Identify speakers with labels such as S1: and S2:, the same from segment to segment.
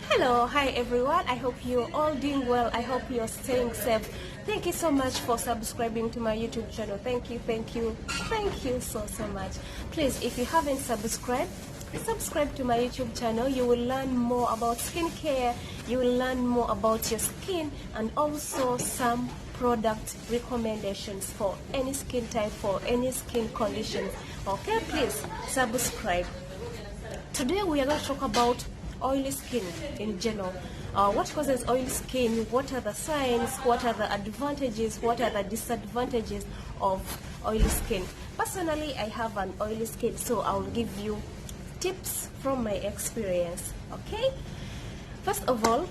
S1: Hello, hi everyone. I hope you're all doing well. I hope you're staying safe. Thank you so much for subscribing to my YouTube channel. Thank you so much. Please, if you haven't subscribed, subscribe to my YouTube channel. You will learn more about skincare. You will learn more about your skin and also some product recommendations for any skin type, for any skin condition. Okay, please subscribe. Today we are going to talk about oily skin in general. What causes oily skin? What are the signs? What are the advantages? What are the disadvantages of oily skin? Personally, I have an oily skin, so I'll give you tips from my experience. Okay? First of all,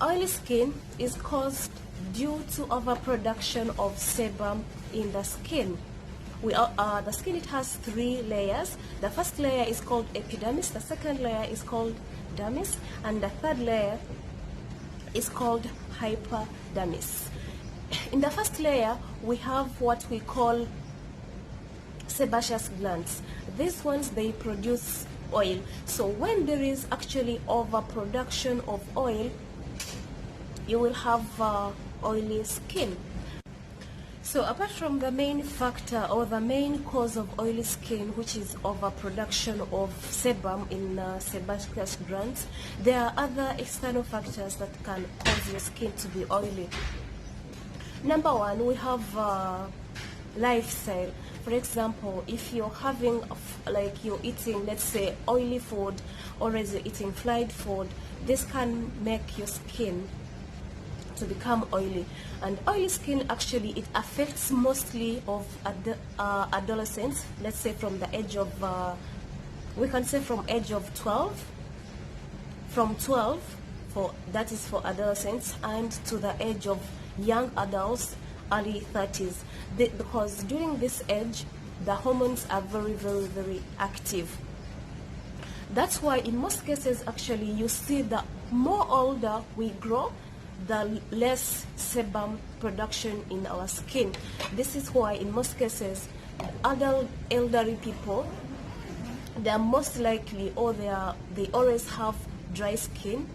S1: oily skin is caused due to overproduction of sebum in the skin. The skin, it has three layers. The first layer is called epidermis, the second layer is called dermis, and the third layer is called hypodermis. In the first layer, we have what we call sebaceous glands. These ones, they produce oil. So when there is actually overproduction of oil, you will have oily skin. So apart from the main factor or the main cause of oily skin, which is overproduction of sebum in sebaceous glands, there are other external factors that can cause your skin to be oily. Number one, we have lifestyle. For example, if you're having, like you're eating, let's say, oily food, or as you're eating fried food, this can make your skin to become oily. And oily skin, actually, it affects mostly of adolescents. Let's say from the age of we can say from age of 12, from 12, that is for adolescents, and to the age of young adults, early 30s, because during this age the hormones are very active. That's why in most cases, actually, you see the more older we grow, the less sebum production in our skin. This is why in most cases, elderly people, they are most likely, or they always have dry skin,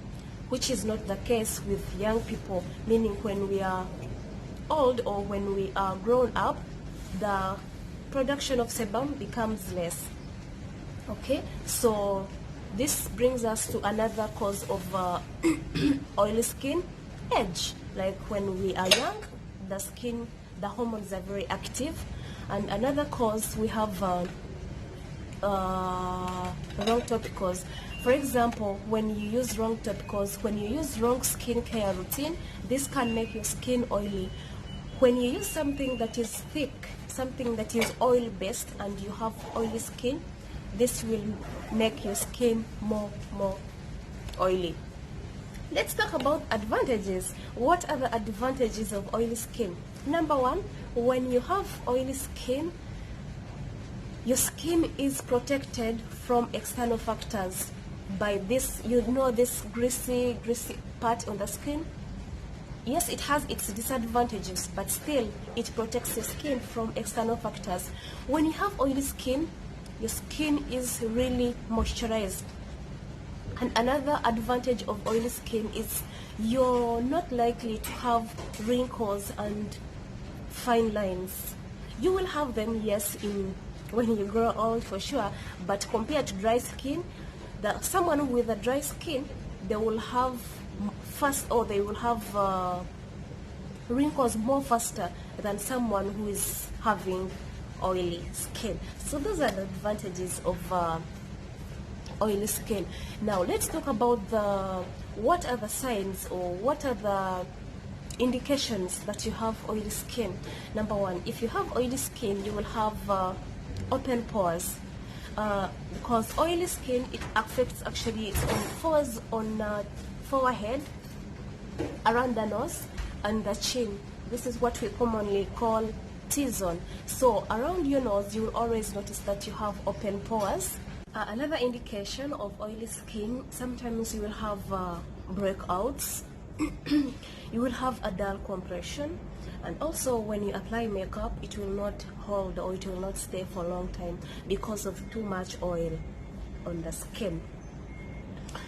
S1: which is not the case with young people. Meaning, when we are old or when we are grown up, the production of sebum becomes less. Okay, so this brings us to another cause of oily skin: age. Like when we are young, the skin, the hormones are very active. And another cause, we have wrong topicals. For example, when you use wrong topicals, when you use wrong skincare routine, this can make your skin oily. When you use something that is thick, something that is oil based, and you have oily skin, this will make your skin more oily. Let's talk about advantages. What are the advantages of oily skin? Number one, when you have oily skin, your skin is protected from external factors by this, this greasy part on the skin. Yes, it has its disadvantages, but still it protects your skin from external factors. When you have oily skin, your skin is really moisturized. And another advantage of oily skin is you're not likely to have wrinkles and fine lines. You will have them, yes, when you grow old, for sure, but compared to dry skin, someone with a dry skin, they will have wrinkles more faster than someone who is having oily skin. So those are the advantages of oily skin. Now let's talk about what are the signs, or what are the indications that you have oily skin. Number one, if you have oily skin, you will have open pores, because oily skin, it affects, actually, its own pores on forehead, around the nose, and the chin. This is what we commonly call T-zone. So around your nose, you will always notice that you have open pores. Another indication of oily skin, sometimes you will have breakouts. You will have a dull compression, and also when you apply makeup, it will not hold, or it will not stay for a long time because of too much oil on the skin.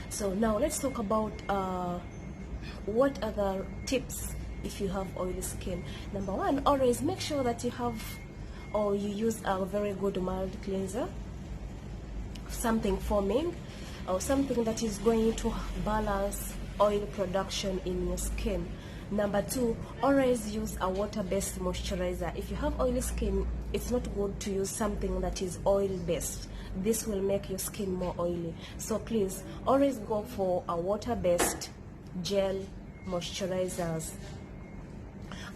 S1: So now let's talk about what other tips if you have oily skin. Number one, always make sure that you have or you use a very good mild cleanser, something foaming or something that is going to balance oil production in your skin. Number two, always use a water-based moisturizer. If you have oily skin, it's not good to use something that is oil-based. This will make your skin more oily. So please always go for a water-based gel moisturizers.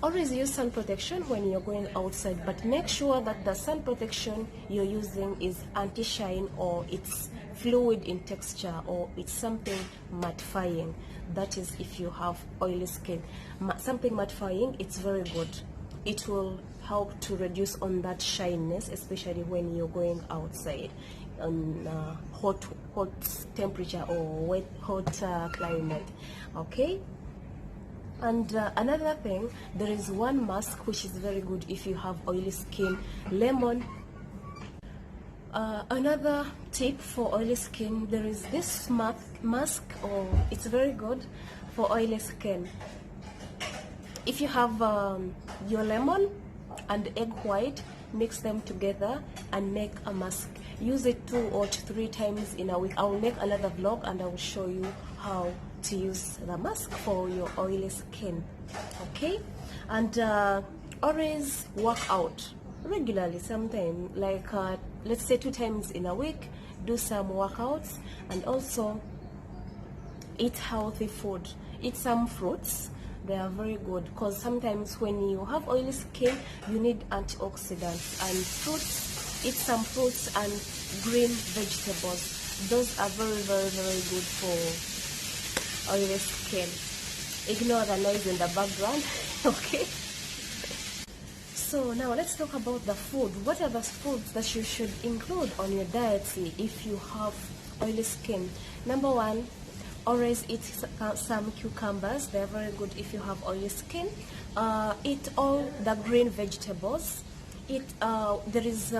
S1: Always use sun protection when you're going outside, but make sure that the sun protection you're using is anti-shine, or it's fluid in texture, or it's something mattifying. That is if you have oily skin. Something mattifying, it's very good. It will help to reduce on that shyness, especially when you're going outside on hot temperature or hot climate. Okay. And another thing, there is one mask which is very good if you have oily skin, lemon. Another tip for oily skin, there is this mask, or it's very good for oily skin. If you have your lemon and egg white, mix them together and make a mask. Use it 2 or 3 times in a week. I will make another vlog and I will show you how to use the mask for your oily skin. Okay. And always work out regularly, sometime like let's say 2 times in a week. Do some workouts, and also eat healthy food. Eat some fruits. They are very good, because sometimes when you have oily skin, you need antioxidants, and fruits. Eat some fruits and green vegetables. Those are very, very, very good for oily skin. Ignore the noise in the background. Okay. So now let's talk about the food. What are the foods that you should include on your diet if you have oily skin? Number one, always eat some cucumbers. They're very good if you have oily skin. Eat all the green vegetables. There is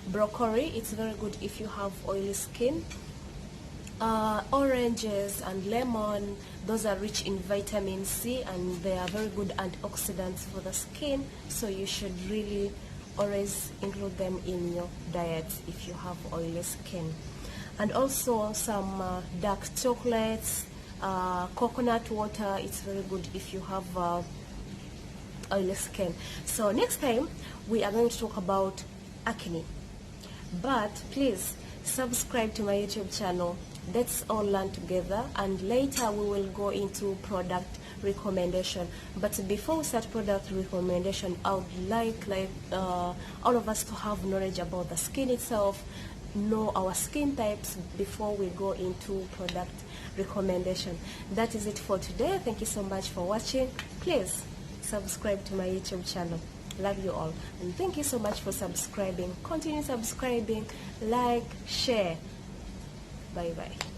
S1: broccoli. It's very good if you have oily skin. Oranges and lemon, those are rich in vitamin C, and they are very good antioxidants for the skin, so you should really always include them in your diet if you have oily skin. And also some dark chocolates, coconut water, it's very good if you have oily skin. So next time we are going to talk about acne, but please subscribe to my YouTube channel. Let's all learn together, and later we will go into product recommendation. But before we start product recommendation, I would like all of us to have knowledge about the skin itself, know our skin types before we go into product recommendation. That is it for today. Thank you so much for watching. Please subscribe to my YouTube channel. Love you all, and thank you so much for subscribing. Continue subscribing, like, share. Bye bye.